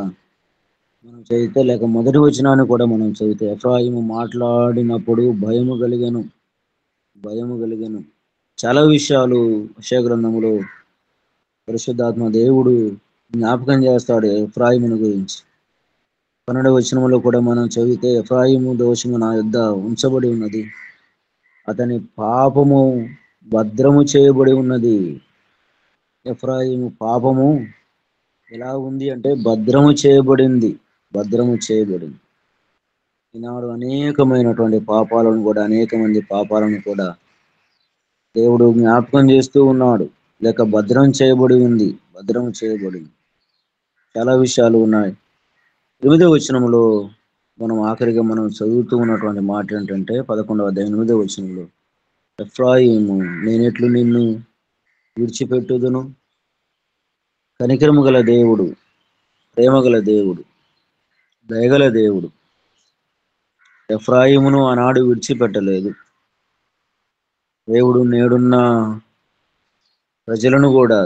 మనం చదివితే, లేక మొదటి వచనాన్ని కూడా మనం చదివితే, ఎఫ్రాయిము మాట్లాడినప్పుడు భయము కలిగెను. చాలా విషయాలు హోషేయ గ్రంథంలో పరిశుద్ధాత్మ దేవుడు జ్ఞాపకం చేస్తాడు ఎఫ్రాయిముని గురించి. 12వ వచనంలో కూడా మనం చదివితే, ఎఫ్రాయిము దోషము నా యొద్ద ఉంచబడి ఉన్నది, అతని పాపము భద్రము చేయబడి ఉన్నది. ఎఫ్రాయిము పాపము ఎలా ఉంది అంటే భద్రము చేయబడింది. ఈనాడు అనేక మంది పాపాలను కూడా దేవుడు జ్ఞాపకం చేస్తూ ఉన్నాడు, లేక భద్రం చేయబడింది. చాలా విషయాలు ఉన్నాయి. 8వ వచనంలో మనం ఆఖరిగా మనం చదువుతూ ఉన్నటువంటి మాట ఏంటంటే, 11వ అధ్యాయం 8వ వచనంలో, ఎఫ్రాయిము, నేనెట్లు నిన్ను విడిచిపెట్టుదును, కనికరము గల దేవుడు, ప్రేమగల దేవుడు, దయగల దేవుడు ఎఫ్రాయిమును ఆనాడు విడిచిపెట్టలేదు. దేవుడు నేడున్న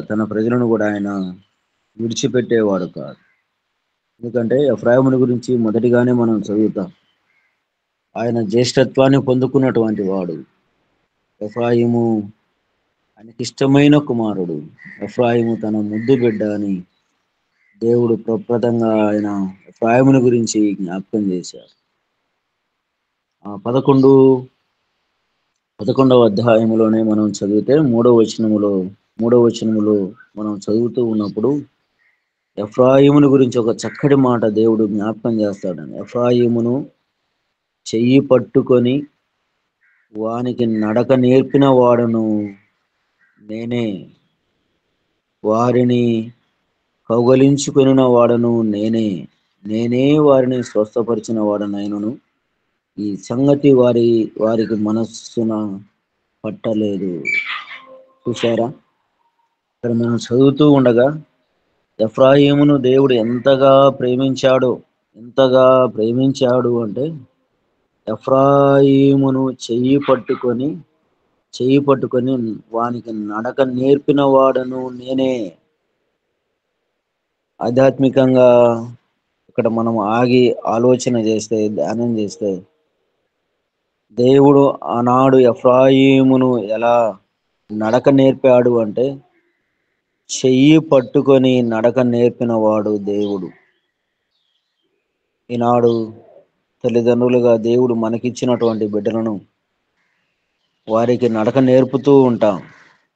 తన ప్రజలను కూడా ఆయన విడిచిపెట్టేవాడు కాదు. ఎందుకంటే ఎఫ్రాయిముని గురించి మొదటిగానే మనం చదువుతాం, ఆయన జ్యేష్ఠత్వాన్ని పొందుకున్నటువంటి వాడు. ఎఫ్రాయిము ఆయనకి ఇష్టమైన కుమారుడు. ఎఫ్రాయిము తన ముద్దు బిడ్డ అని దేవుడు ప్రప్రదంగా ఆయన ఎఫ్రాయిముని గురించి జ్ఞాపకం చేశారు. 11వ అధ్యాయంలోనే మనం చదివితే 3వ వచనములో మనం చదువుతూ ఉన్నప్పుడు ఎఫ్రాయిముని గురించి ఒక చక్కటి మాట దేవుడు జ్ఞాపకం చేస్తాడని. ఎఫ్రాయిమును చెయ్యి పట్టుకొని వానికి నడక నేర్పిన వాడను నేనే, వారిని కౌగలించుకొనిన వాడను నేనే వారిని స్వస్థపరిచిన వాడనైనను ఈ సంగతి వారికి మనస్సున పట్టలేదు. చూసారా, ఇక్కడ మనం చదువుతూ ఉండగా ఎఫ్రాయిమును దేవుడు ఎంతగా ప్రేమించాడు అంటే, ఎఫ్రాయిమును చెయ్యి పట్టుకొని వానికి నడక నేర్పిన వాడను నేనే. ఆధ్యాత్మికంగా ఇక్కడ మనం ఆగి ఆలోచన చేస్తే, ధ్యానం చేస్తే, దేవుడు ఆనాడు ఎఫ్రాయిమును ఎలా నడక నేర్పాడు అంటే, చెయ్యి పట్టుకొని నడక నేర్పిన వాడు దేవుడు. ఈనాడు తల్లిదండ్రులుగా దేవుడు మనకిచ్చినటువంటి బిడ్డలను వారికి నడక నేర్పుతూ ఉంటాం.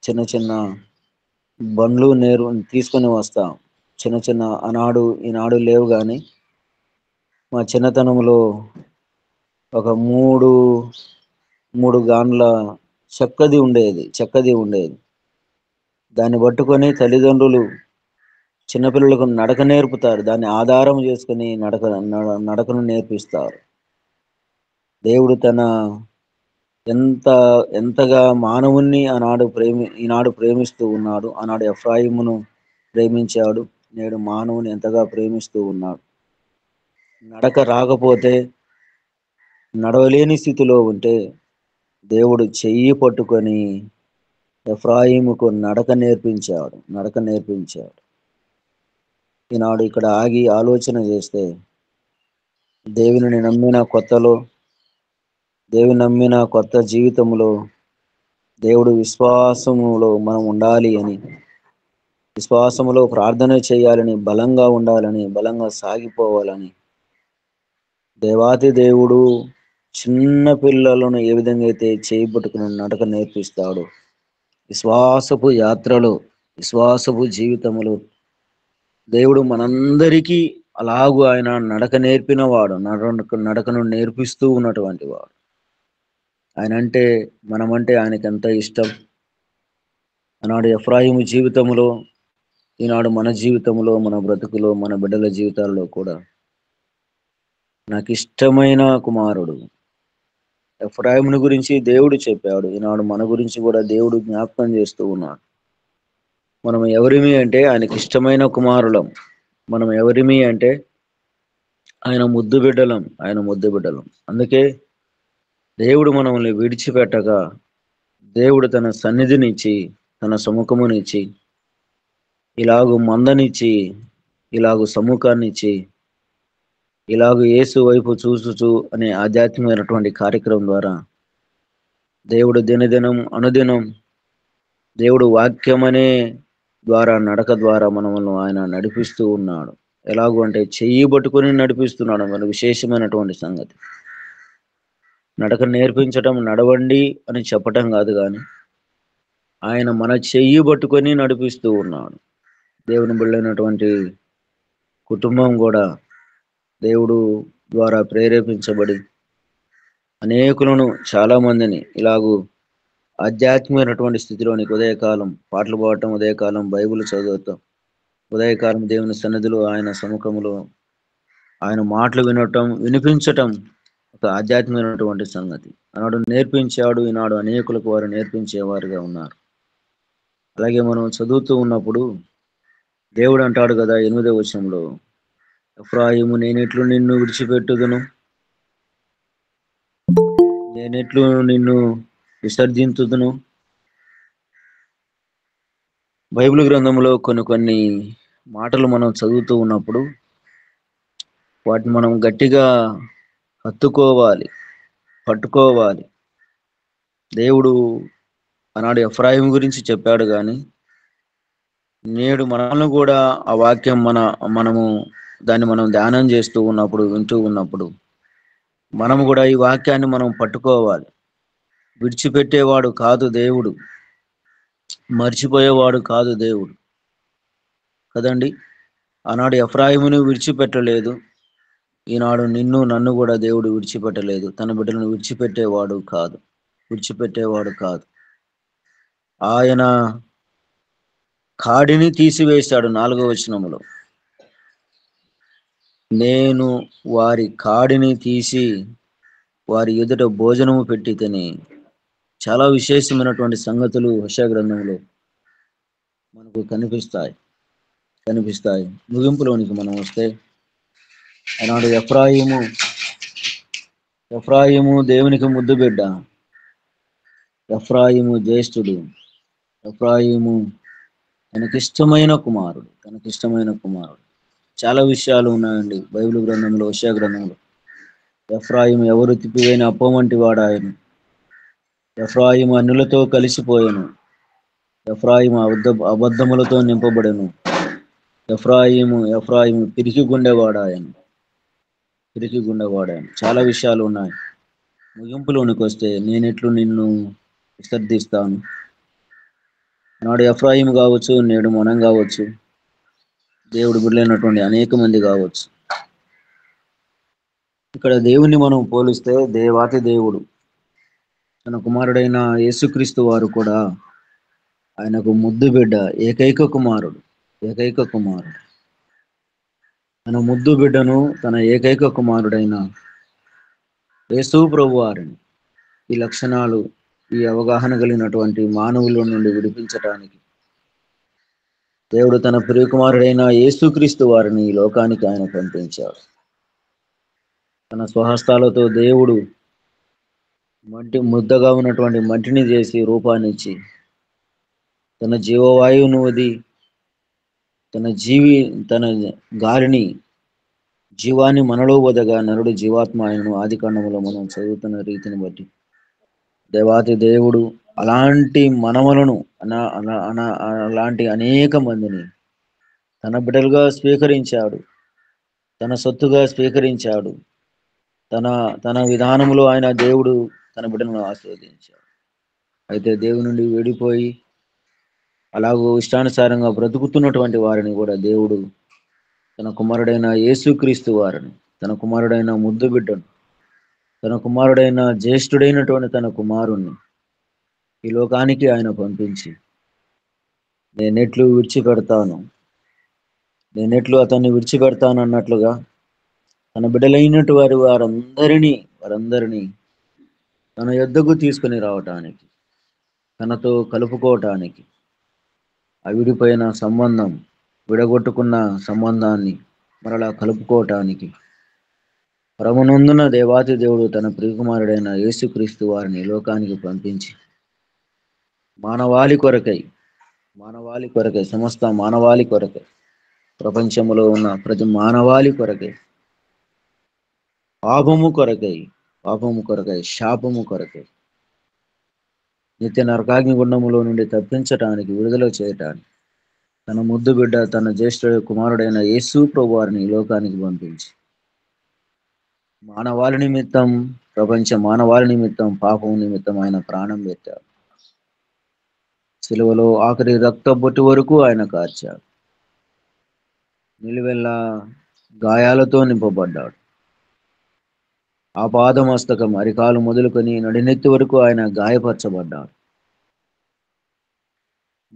చిన్న చిన్న బండ్లు తీసుకొని వస్తాం. ఈనాడు లేవు కానీ మా చిన్నతనంలో ఒక మూడు గాన్ల చెక్కది ఉండేది. దాన్ని పట్టుకొని తల్లిదండ్రులు చిన్నపిల్లలకు నడక నేర్పుతారు. దాన్ని ఆధారం చేసుకుని నడకను నేర్పిస్తారు. దేవుడు ఎంతగా మానవుణ్ణి ఈనాడు ప్రేమిస్తూ ఉన్నాడు. ఆనాడు ఎఫ్రాయిమును ప్రేమించాడు. నేడు మానవుని ఎంతగా ప్రేమిస్తూ ఉన్నాడు. నడక రాకపోతే, నడవలేని స్థితిలో ఉంటే దేవుడు చెయ్యి పట్టుకొని ఎఫ్రాయిముకు నడక నేర్పించాడు. ఈనాడు ఇక్కడ ఆగి ఆలోచన చేస్తే, దేవుని నమ్మిన కొత్త జీవితంలో దేవుడు విశ్వాసములో మనం ఉండాలి అని, విశ్వాసములో ప్రార్థన చేయాలని, బలంగా ఉండాలని, బలంగా సాగిపోవాలని దేవాతి దేవుడు చిన్న పిల్లలను ఏ విధంగా అయితే చేయబట్టుకుని నడక నేర్పిస్తాడో, విశ్వాసపు యాత్రలో, విశ్వాసపు జీవితములో దేవుడు మనందరికీ అలాగూ ఆయన నడక నేర్పిన వాడు, నడకను నేర్పిస్తూ ఉన్నటువంటి వాడు. మనమంటే ఆయనకి ఎంత ఇష్టం. ఆనాడు ఎఫ్రాయిము జీవితంలో, ఈనాడు మన జీవితంలో, మన బ్రతుకులో, మన బిడ్డల జీవితాల్లో కూడా నాకు ఇష్టమైన కుమారుడు ఎఫ్రాయిముని గురించి దేవుడు చెప్పాడు. ఈనాడు మన గురించి కూడా దేవుడు జ్ఞాపకం చేస్తూ ఉన్నాడు. మనం ఎవరిమి అంటే ఆయనకి ఇష్టమైన కుమారులం. మనం ఎవరిమి అంటే ఆయన ముద్దు బిడ్డలం. అందుకే దేవుడు మనల్ని విడిచిపెట్టగా, దేవుడు తన సన్నిధినిచ్చి, తన సముఖమునిచ్చి, ఇలాగు మందనిచ్చి, ఇలాగు సముఖాన్నిచ్చి, ఇలాగు యేసు వైపు చూచుచు అనే ఆధ్యాత్మికమైనటువంటి కార్యక్రమం ద్వారా దేవుడు అనుదినం దేవుడు వాక్యమనే నడక ద్వారా మనల్ని ఆయన నడిపిస్తూ ఉన్నాడు. ఎలాగూ అంటే చెయ్యి పట్టుకుని నడిపిస్తున్నాడు. మన విశేషమైనటువంటి సంగతి. నడక నేర్పించటం, నడవండి అని చెప్పటం కాదు, కానీ ఆయన మన చెయ్యి పట్టుకొని నడిపిస్తూ ఉన్నాడు. దేవుని బిడ్డలైనటువంటి కుటుంబం కూడా దేవుడు ద్వారా ప్రేరేపించబడి అనేకులను, చాలా మందిని ఇలాగూ ఆధ్యాత్మికమైనటువంటి స్థితిలోనికి ఉదయకాలం పాటలు పాడటం, ఉదయకాలం బైబిల్ చదవటం, ఉదయకాలం దేవుని సన్నిధిలో ఆయన సముఖంలో ఆయన మాటలు వినిపించటం ఒక ఆధ్యాత్మికమైనటువంటి సంగతి. ఆనాడు నేర్పించాడు. ఈనాడు అనేకులకు వారు నేర్పించేవారుగా ఉన్నారు. అలాగే మనం చదువుతూ ఉన్నప్పుడు దేవుడు అంటాడు కదా 8వ వచనంలో, ఎఫ్రాయిము నేనెట్లు నిన్ను విడిచిపెట్టుదును, నేనెట్లు నిన్ను విసర్జించుదును. బైబిల్ గ్రంథంలో కొన్ని మాటలు మనం చదువుతూ ఉన్నప్పుడు వాటిని మనం గట్టిగా హత్తుకోవాలి, పట్టుకోవాలి. దేవుడు ఆనాడు ఎఫ్రాయిము గురించి చెప్పాడు, కానీ నేడు మనల్ని కూడా ఆ వాక్యం దాన్ని మనం ధ్యానం చేస్తూ ఉన్నప్పుడు, వింటూ ఉన్నప్పుడు మనము కూడా ఈ వాక్యాన్ని మనం పట్టుకోవాలి. విడిచిపెట్టేవాడు కాదు దేవుడు, మర్చిపోయేవాడు కాదు దేవుడు కదండి. ఆనాడు ఎఫ్రాయిముని విడిచిపెట్టలేదు. ఈనాడు నన్ను కూడా దేవుడు విడిచిపెట్టలేదు. తన బిడ్డలను విడిచిపెట్టేవాడు కాదు. ఆయన కాడిని తీసివేశాడు. 4వ వచనములో, నేను వారి కాడిని తీసి వారి ఎదుట భోజనము పెట్టి తిని. చాలా విశేషమైనటువంటి సంగతులు హోషేయ గ్రంథంలో మనకు కనిపిస్తాయి. ముగింపులోనికి మనం వస్తే, ఆనాడు ఎఫ్రాయిము దేవునికి ముద్దు బిడ్డ, ఎఫ్రాయిము జ్యేష్ఠుడు, ఎఫ్రాయిము తనకిష్టమైన కుమారుడు. చాలా విషయాలు ఉన్నాయండి బైబిల్ గ్రంథంలో, హోషేయ గ్రంథంలో. ఎఫ్రాయిము ఎవరు తిప్పివేయని అప్పం వంటి వాడు ఆయన. ఎఫ్రాయిము అన్యులతో కలిసిపోయాను. ఎఫ్రాయిము అబద్ధములతో నింపబడెను. ఎఫ్రాయిము పిరికి గుండెవాడు ఆయన. చాలా విషయాలు ఉన్నాయి. ముగింపులోనికి వస్తే, నేనెట్లు నిన్ను విసర్జిస్తాను. నాడు ఎఫ్రాయిము కావచ్చు, నేడు మనం కావచ్చు, దేవుడు బిడ్డలైనటువంటి అనేక మంది కావచ్చు, ఇక్కడ దేవుణ్ణి మనం పోలిస్తే దేవాతి దేవుడు తన కుమారుడైన యేసుక్రీస్తు వారు కూడా ఆయనకు ముద్దు బిడ్డ, ఏకైక కుమారుడు తన ముద్దు బిడ్డను, తన ఏకైక కుమారుడైన యేసు ప్రభు వారిని ఈ లక్షణాలు, ఈ అవగాహన కలిగినటువంటి మానవుల నుండి విడిపించటానికి దేవుడు తన ప్రియకుమారుడైన యేసుక్రీస్తు వారిని ఈ లోకానికి ఆయన పంపించాడు. తన స్వహస్తాలతో దేవుడు ముద్దగా ఉన్నటువంటి మట్టిని చేసి రూపాన్నిచ్చి తన జీవవాయువును వది తన గాలిని, జీవాన్ని మనలో వదగా నరుడు జీవాత్మ ఆయనను ఆది కాండములో మనం చదువుతున్న రీతిని బట్టి దేవాతి దేవుడు అలాంటి మనములను అలాంటి అనేక మందిని తన బిడ్డలుగా స్వీకరించాడు, తన సొత్తుగా స్వీకరించాడు. తన విధానములో ఆయన దేవుడు తన బిడ్డలను ఆశీర్వదించాడు. అయితే దేవుని నుండి విడిపోయి అలాగూ ఇష్టానుసారంగా బ్రతుకుతున్నటువంటి వారిని కూడా దేవుడు తన కుమారుడైన యేసుక్రీస్తు వారిని, తన కుమారుడైన ముద్దు బిడ్డను, తన కుమారుడైన జ్యేష్ఠుడైనటువంటి తన కుమారుణ్ణి ఈ లోకానికి ఆయన పంపించి నేనెట్లు అతన్ని విడిచిపెడతాను అన్నట్లుగా తన బిడ్డలైనటు వారందరినీ తన యొద్దకు తీసుకుని రావటానికి, తనతో కలుపుకోవటానికి, ఆ విడిపోయిన సంబంధం, విడగొట్టుకున్న సంబంధాన్ని మరలా కలుపుకోవటానికి పరమనందున దేవాతి దేవుడు తన ప్రియకుమారుడైన యేసుక్రీస్తు వారిని లోకానికి పంపించి మానవాళి కొరకై, సమస్త మానవాళి కొరకై, ప్రపంచంలో ఉన్న ప్రతి మానవాళి కొరకై, పాపము కొరకై, శాపము కొరకై, నిత్య నరకాగ్ని గుండములో నుండి తప్పించటానికి, విడుదల చేయటానికి తన ముద్దు బిడ్డ, తన జ్యేష్ఠ కుమారుడైన యేసు ప్రభు వారిని లోకానికి పంపించి ప్రపంచ మానవాళి నిమిత్తం, పాపం నిమిత్తం ఆయన ప్రాణం పెట్టాడు. సిలువలో ఆఖరి రక్త బొట్టు వరకు ఆయన కార్చాడు. నిలువెల్ల గాయాలతో నింపబడ్డాడు. ఆపాదమస్తకం, అరికాలు మొదలుకొని నడినెత్తి వరకు ఆయన గాయపరచబడ్డాడు.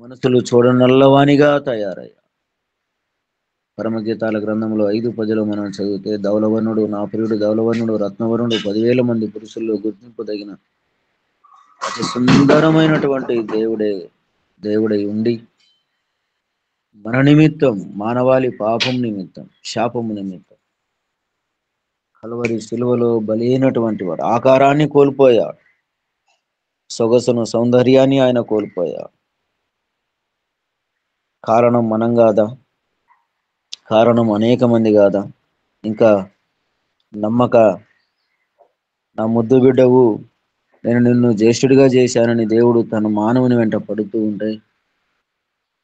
మనసులు చూడనల్లవానిగా తయారయ్యాడు. పరమగీతాల గ్రంథంలో 5:10 మనం చదివితే, ధవలవర్ణుడు, నా ప్రియుడు ధవలవర్ణుడు, రత్నవర్ణుడు, 10,000 మంది పురుషుల్లో గుర్తింపుదగిన అతి సుందరమైనటువంటి దేవుడై ఉండి మన నిమిత్తం, మానవాళి పాపం నిమిత్తం, శాపము నిమిత్తం కలువరి సిలువలో బలైనటువంటి వాడు. ఆకారాన్ని కోల్పోయాడు, సొగసును, సౌందర్యాన్ని ఆయన కోల్పోయాడు. కారణం మనం కాదా? కారణం అనేక మంది కాదా? ఇంకా నమ్మక, నా ముద్దు బిడ్డవు, నేను నిన్ను జ్యేష్ఠుడిగా చేశానని దేవుడు తన మానవుని వెంట పడుతూ ఉంటే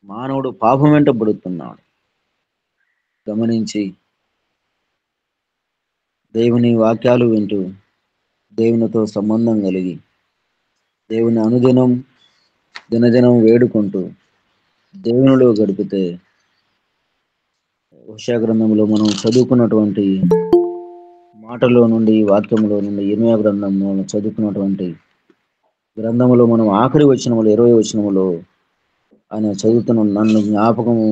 మానవుడు పాపం వెంట పడుతున్నాడు. గమనించి దేవుని వాక్యాలు వింటూ, దేవునితో సంబంధం కలిగి, దేవుని అనుదినం దినదినం వేడుకుంటూ దేవునిలో గడిపితే హోషేయ గ్రంథంలో మనం చదువుకున్నటువంటి మాటలో నుండి, వాక్యంలో నుండి, ఇర్మీయా గ్రంథంలో చదువుకున్నటువంటి గ్రంథములో మనం ఆఖరి వచనములో 20వ వచనములో ఆయన చదువుతున్న నన్ను జ్ఞాపకము,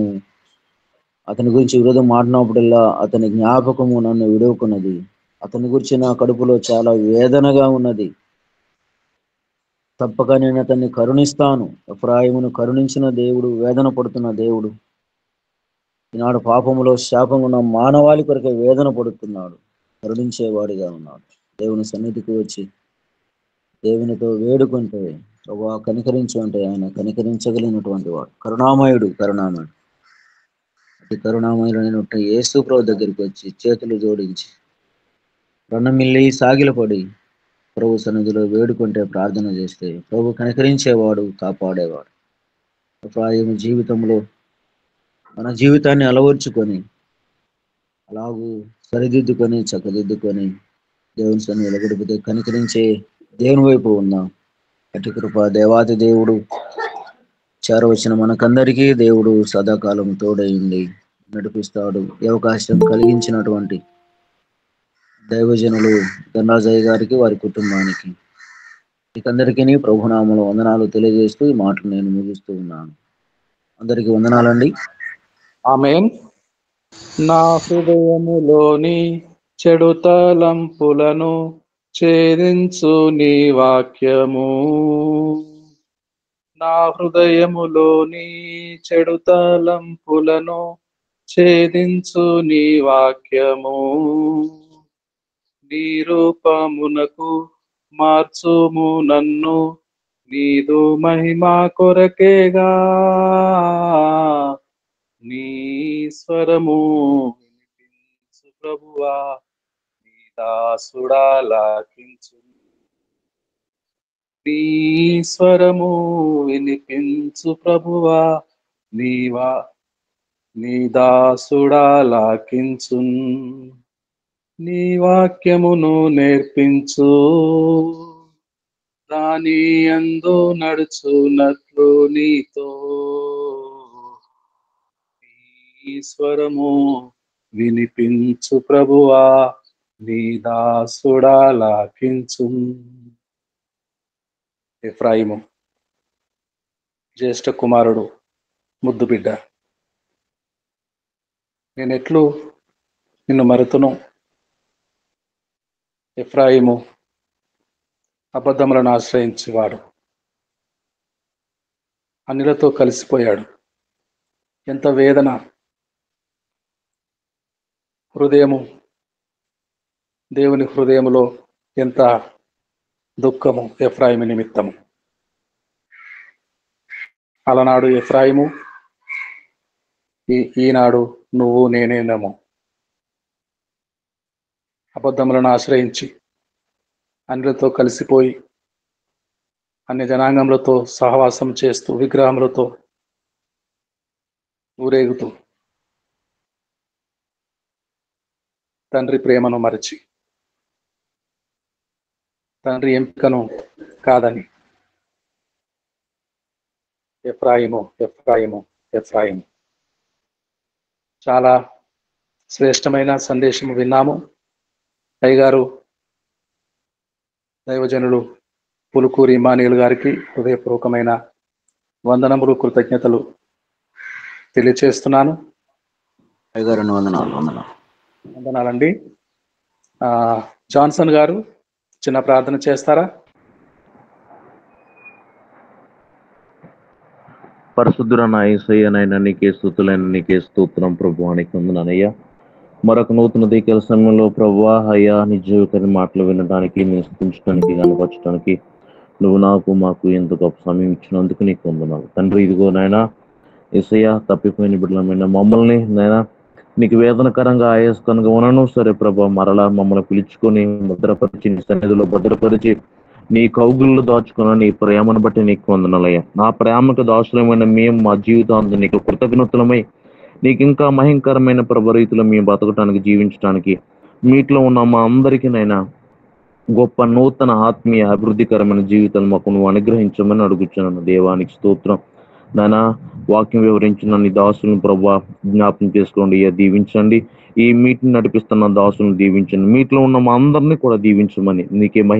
అతని గురించి విరోధం మాట్లాడినప్పుడల్లా అతని జ్ఞాపకము నన్ను విడవకున్నది, అతని గురించి నా కడుపులో చాలా వేదనగా ఉన్నది, తప్పక నేను అతన్ని కరుణిస్తాను. ఎఫ్రాయిమును కరుణించిన దేవుడు, వేదన పడుతున్న దేవుడు ఈనాడు పాపములో, శాపమున మానవాళి కొరకే వేదన పడుతున్నాడు, కరుణించేవాడిగా ఉన్నాడు. దేవుని సన్నిధికి వచ్చి దేవునితో వేడుకుంటే, ప్రభా కనికరించు అంటే ఆయన కనికరించగలిగినటువంటి వాడు, కరుణామయుడు. అతి కరుణామయుడైనటువంటి యేసు ప్రభు దగ్గరికి వచ్చి చేతులు జోడించి రణమిల్లి సాగిలపడి ప్రభు సన్నిధిలో వేడుకుంటే, ప్రార్థన చేస్తే ప్రభు కనికరించేవాడు, కాపాడేవాడు. ఎఫ్రాయిము జీవితంలో మన జీవితాన్ని అలవర్చుకొని, అలాగూ సరిదిద్దుకొని, చక్కదిద్దుకొని దేవుని సన్నిధిలో గడిపితే కనికరించే దేవుని వైపు ఉన్నాం. అటు కృప దేవాతి దేవుడు చేరవచ్చిన మనకందరికీ దేవుడు సదాకాలం తోడై ఉండి నడిపిస్తాడు. ఈ అవకాశం కలిగించినటువంటి దైవజనులు ధనరాజయ్య గారికి, వారి కుటుంబానికి, మీకందరికీ ప్రభునామములో వందనాలు తెలియజేస్తూ ఈ మాటలు నేను ముగిస్తూ ఉన్నాను. అందరికీ వందనాలండి. ఆమేన్. నా హృదయములోని చెడు తలంపులను ఛేదించు నీ వాక్యము. నా హృదయములోని చెడు తలంపులను ఛేదించు నీ వాక్యము. నీ రూపమునకు మార్చుము నన్ను, నీదు మహిమా కొరకేగా. నీ స్వరము వినిపించు ప్రభువా, నీ దాసుడా లాకించు. నీ స్వరము వినిపించు ప్రభువా, నీ దాసుడా లాకించు. నీ వాక్యమును నేర్పించు, దాని యందు నడుచున్నట్లు నీతో. నీ స్వరము వినిపించు ప్రభువా, నీ దాసుడా లాకించు. ఎఫ్రాయిము జ్యేష్ఠ కుమారుడు, ముద్దు బిడ్డ, నేనెట్లు నిన్ను మరుతును. ఎఫ్రాయిము అబద్ధములను ఆశ్రయించేవాడు, అన్యులతో కలిసిపోయాడు. ఎంత వేదన, హృదయము, దేవుని హృదయములో ఎంత దుఃఖము ఎఫ్రాయిము నిమిత్తము. అలనాడు ఎఫ్రాయిము, ఈనాడు నువ్వు నేనేనేమో. అబద్ధములను ఆశ్రయించి అన్యులతో కలిసిపోయి అన్య జనాంగములతో సహవాసం చేస్తూ విగ్రహములతో ఊరేగుతూ తండ్రి ప్రేమను మరచి, తండ్రి ఎంపికను కాదని ఎఫ్రాయిము ఎఫ్రాయిము ఎఫ్రాయిము. చాలా శ్రేష్టమైన సందేశం విన్నాము. అయ్యగారు దైవజనులు పులుకూరి ఇమానియుల్ గారికి హృదయపూర్వకమైన వందనములు, కృతజ్ఞతలు తెలియచేస్తున్నాను. అయ్యగారు వందనాలండి. జాన్సన్ గారు చిన్న ప్రార్థన చేస్తారా? పరిశుద్ధుడైన యేసయ్యనైనా నీకే స్తుతులైన నీకే స్తోత్రం ప్రభువానికి వందనాలయ్యా. మరొక నూతన దీకల సమయంలో ప్రభువా అయ్యా, నీ జీవితాన్ని మాటలు వినడానికి, నేను స్థుతించడానికి, కనపరచడానికి నువ్వు నాకు మాకు ఎంత గొప్ప సమయం ఇచ్చినందుకు నీకు వందనాలు తండ్రి. ఇదిగో నాయనా యేసయ్య, తప్పిపోయిన బిడ్డలమైన మమ్మల్ని నాయనా నీకు వేదనకరంగా ఆయాస్కరంగా ఉన్నాను సరే ప్రభా, మరలా మమ్మల్ని పిలుచుకొని భద్రపరిచి నీ సన్నిధిలో భద్రపరిచి నీ కౌగుల్లో దాచుకున్న నీ ప్రేమను బట్టి నీకు వందనాలయ్యా. నా ప్రేమకు దాసులమైన మేము మా జీవితాంతం నీకు కృతజ్ఞతలమై నీకు ఇంకా మహింకరమైన ప్రభరీతులు మేము బతకటానికి, జీవించడానికి, మీట్లో ఉన్న మా అందరికీ నైనా గొప్ప నూతన ఆత్మీయ అభివృద్ధికరమైన జీవితాలు మాకు నువ్వు అనుగ్రహించమని అడుగుచున్నాను. దేవానికి స్తోత్రం. నానా వాక్యం వివరించిన నీ దాసులను ప్రభా జ్ఞాపకం చేసుకోండి, దీవించండి. ఈ మీటింగ్ నడిపిస్తున్న దాసులను దీవించండి. మీట్లో ఉన్న మా అందరినీ కూడా దీవించమని నీకే మహిమ